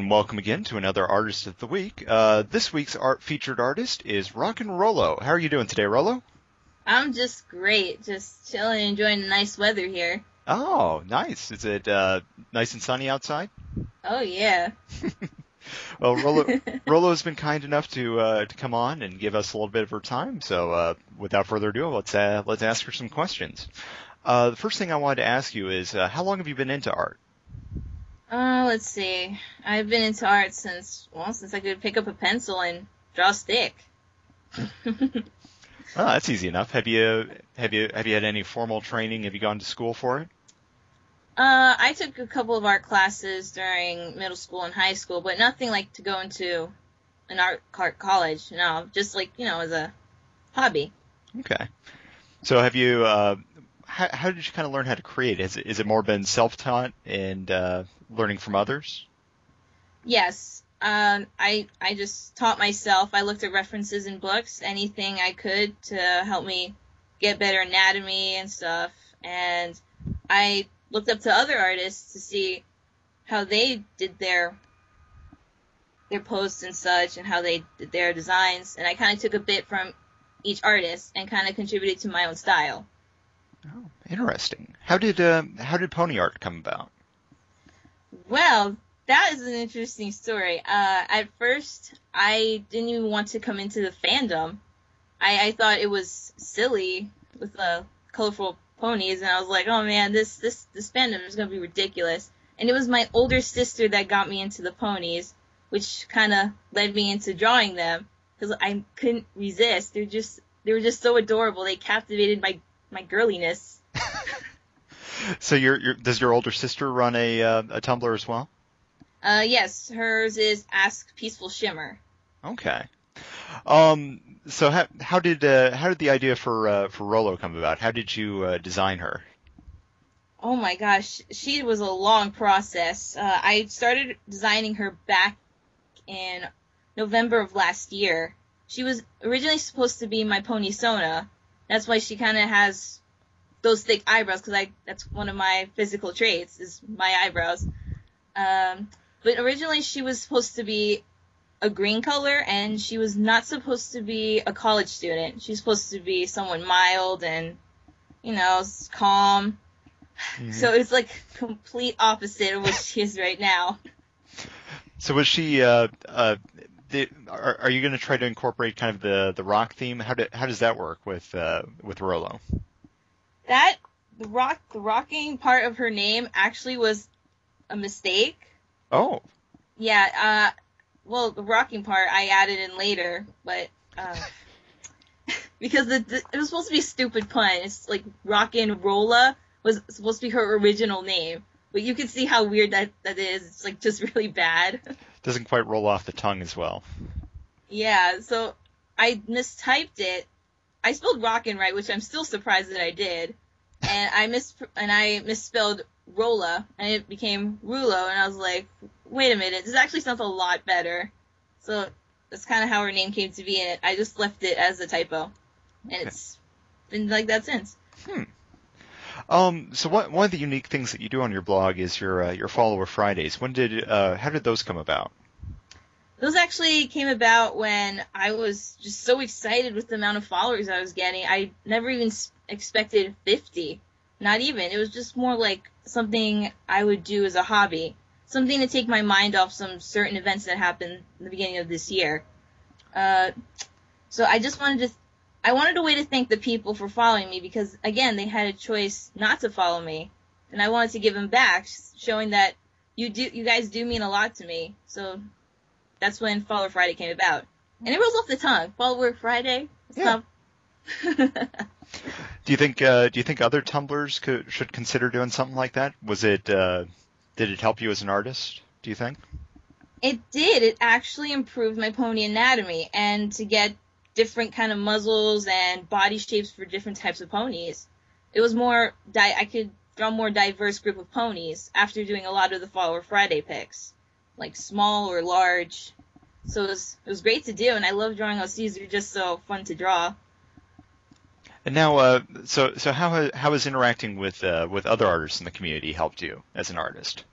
and welcome again to another Artist of the Week. This week's featured artist is Rockin Roolo. How are you doing today, Roolo? I'm just great, just chilling, enjoying the nice weather here. Oh, nice. Is it nice and sunny outside? Oh, yeah. Well, Rollo's been kind enough to come on and give us a little bit of her time. So without further ado, let's ask her some questions. The first thing I wanted to ask you is, how long have you been into art? Let's see. I've been into art since I could pick up a pencil and draw a stick. Oh, that's easy enough. Have you had any formal training? Have you gone to school for it? I took a couple of art classes during middle school and high school, but nothing like to go into an art college. No, just as a hobby. Okay. So have you? How did you kind of learn how to create? Is it more been self-taught and learning from others? Yes. I just taught myself. I looked at references in books, anything I could to help me get better anatomy and stuff. And I looked up to other artists to see how they did their posts and such, and how they did their designs. And I kind of took a bit from each artist and kind of contributed to my own style. Oh, interesting. How did pony art come about? Well, that is an interesting story. At first, I didn't even want to come into the fandom. I thought it was silly with the colorful ponies, and I was like, oh man, this fandom is going to be ridiculous. And it was my older sister that got me into the ponies, which kind of led me into drawing them, because I couldn't resist. They were just so adorable. They captivated my girliness. So does your older sister run a Tumblr as well? Yes, hers is Ask Peaceful Shimmer. Okay. So how did the idea for Roolo come about? How did you design her? Oh my gosh, she was a long process. I started designing her back in November of last year. She was originally supposed to be my pony Sona. That's why she kind of has those thick eyebrows, because that's one of my physical traits, is my eyebrows. But originally she was supposed to be a green color, and she was not supposed to be a college student. She's supposed to be someone mild and, calm. Mm-hmm. So it's like complete opposite of what she is right now. So was she, are you going to try to incorporate kind of the rock theme? How does that work with Roolo? The rocking part of her name actually was a mistake. Oh. Yeah, well, the rocking part I added in later, but, because it was supposed to be a stupid pun. It's like Rockin Roolo was supposed to be her original name, but you can see how weird that is. It's like just really bad. Doesn't quite roll off the tongue as well. Yeah, so I mistyped it. I spelled Rockin right, which I'm still surprised that I did. And I misspelled Rolla, and it became Roolo, and I was like, wait a minute, this actually sounds a lot better. So that's kind of how her name came to be, and I just left it as a typo. And it's been like that since. So one of the unique things that you do on your blog is your Follower Fridays. How did those come about? Those actually came about when I was just so excited with the amount of followers I was getting. I never even expected 50. Not even. It was just more like something I would do as a hobby. Something to take my mind off some certain events that happened in the beginning of this year. So I just wanted a way to thank the people for following me, because, again, they had a choice not to follow me. And I wanted to give them back, showing that you guys do mean a lot to me. So that's when Follower Friday came about. And it rolls off the tongue. Follower Friday. Yeah. Do you think other Tumblrs should consider doing something like that? Did it help you as an artist, do you think? It did. It actually improved my pony anatomy, and to get different kind of muzzles and body shapes for different types of ponies. It was more, I could draw a more diverse group of ponies after doing a lot of the Follower Friday pics, like small or large. So it was great to do, and I love drawing those. These are just so fun to draw. And now, so how has interacting with other artists in the community helped you as an artist?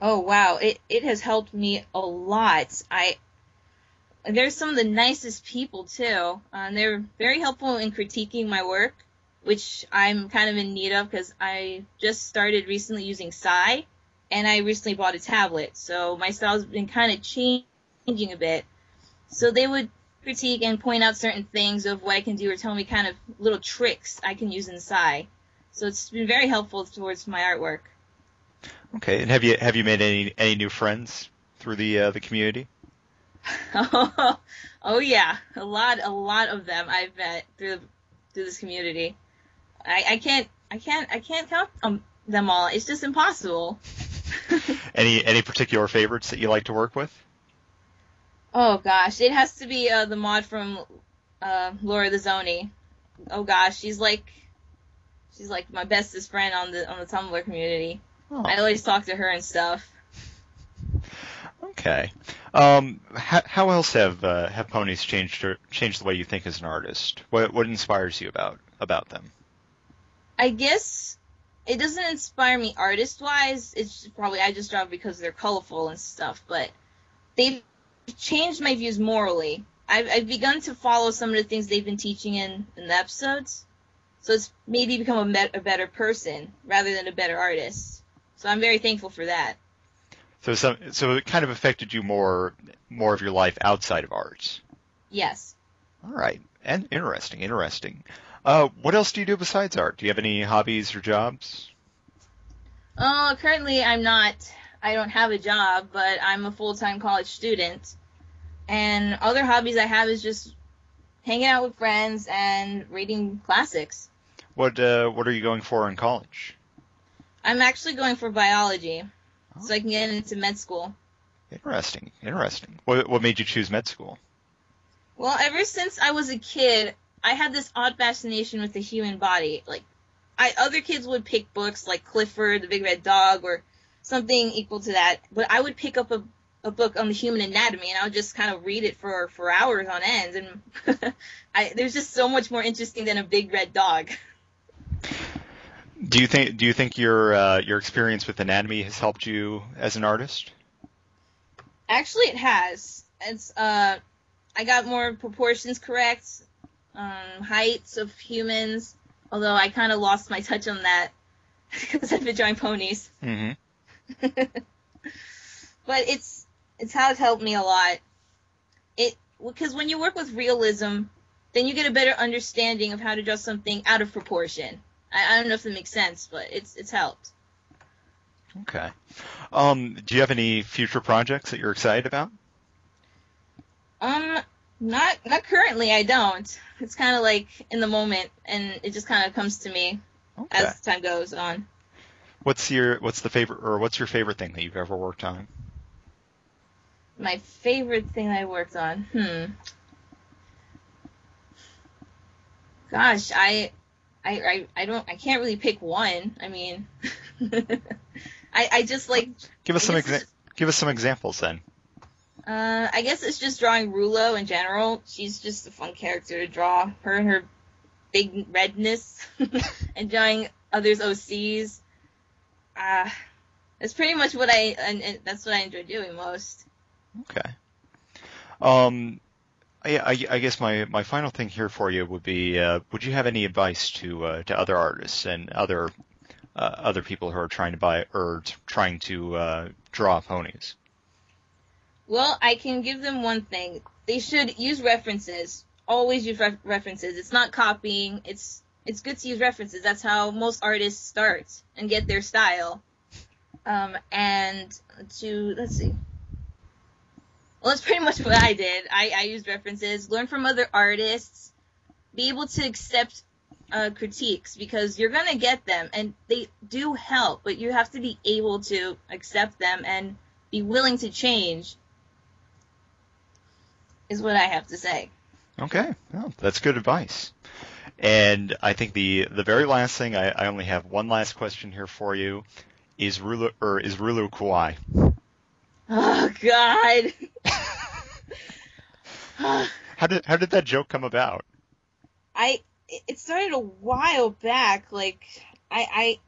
Oh wow, it has helped me a lot. They're some of the nicest people too. They're very helpful in critiquing my work, which I'm kind of in need of because I just started recently using Psy, and I recently bought a tablet, so my style's been kind of changing a bit. So they would critique and point out certain things of what I can do or tell me kind of little tricks I can use in Psy. So it's been very helpful towards my artwork. Okay, and have you made any new friends through the community? Oh yeah, a lot of them I've met through this community. I can't count them all. It's just impossible. Any particular favorites that you like to work with? Oh gosh, it has to be the mod from Laura the Zoni. Oh gosh, she's like my bestest friend on the Tumblr community. Oh. I always talk to her and stuff. Okay. How else have ponies changed the way you think as an artist? What inspires you about them? I guess it doesn't inspire me artist-wise. It's probably I just draw because they're colorful and stuff. But they've changed my views morally. I've begun to follow some of the things they've been teaching in the episodes. So it's made me become a better person rather than a better artist. So I'm very thankful for that. So it kind of affected you more of your life outside of art. Yes. All right. And interesting. What else do you do besides art? Do you have any hobbies or jobs? Currently I'm not. I don't have a job, but I'm a full-time college student. And other hobbies I have is just hanging out with friends and reading classics. What are you going for in college? I'm actually going for biology, so I can get into med school. Interesting. What made you choose med school? Well, ever since I was a kid, I had this odd fascination with the human body. Like, other kids would pick books like Clifford, the Big Red Dog, or something equal to that, but I would pick up a book on the human anatomy, and I would just kind of read it for hours on end, and there's just so much more interesting than a big red dog. Do you think your experience with anatomy has helped you as an artist? Actually, it has. It's I got more proportions correct, heights of humans. Although I kind of lost my touch on that because I've been drawing ponies. Mm-hmm. But it's how it's helped me a lot. Because when you work with realism, then you get a better understanding of how to draw something out of proportion. I don't know if that makes sense, but it's helped. Okay. Do you have any future projects that you're excited about? Not currently. I don't. It's kind of like in the moment, and it just kind of comes to me as time goes on. What's your favorite thing that you've ever worked on? My favorite thing I worked on. Gosh, I can't really pick one. I mean, I just like. Give us some examples then. I guess it's just drawing Roolo in general. She's just a fun character to draw. Her and her big redness, and drawing others OCs. That's pretty much and that's what I enjoy doing most. Okay. I guess my final thing here for you would be, would you have any advice to other artists and other people who are trying to buy or trying to draw ponies? Well, I can give them one thing. They should use references. Always use references. It's not copying. It's good to use references. That's how most artists start and get their style. Let's see. Well, that's pretty much what I did. I used references, learn from other artists, be able to accept critiques, because you're going to get them, and they do help, but you have to be able to accept them and be willing to change, is what I have to say. Okay, well, that's good advice. And I think the very last thing, I only have one last question here for you. Is Roolo kawaii? Oh God! How did that joke come about? It started a while back. Like I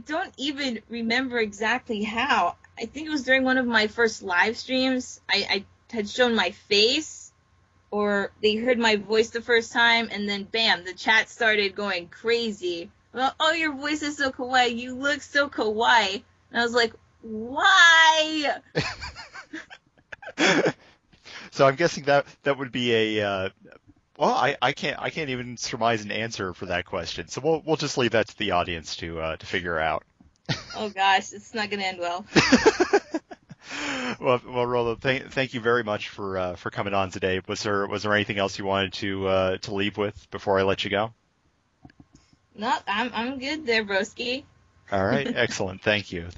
don't even remember exactly how. I think it was during one of my first live streams. I had shown my face, or they heard my voice the first time, and then bam, the chat started going crazy. Well, oh, your voice is so kawaii. You look so kawaii. And I was like, why? So I'm guessing that would be a well, I can't even surmise an answer for that question. So we'll just leave that to the audience to figure out. Oh gosh, it's not gonna end well. Well, Roolo, thank you very much for coming on today. Was there anything else you wanted to leave with before I let you go? No, I'm good there, broski. All right, excellent. Thank you.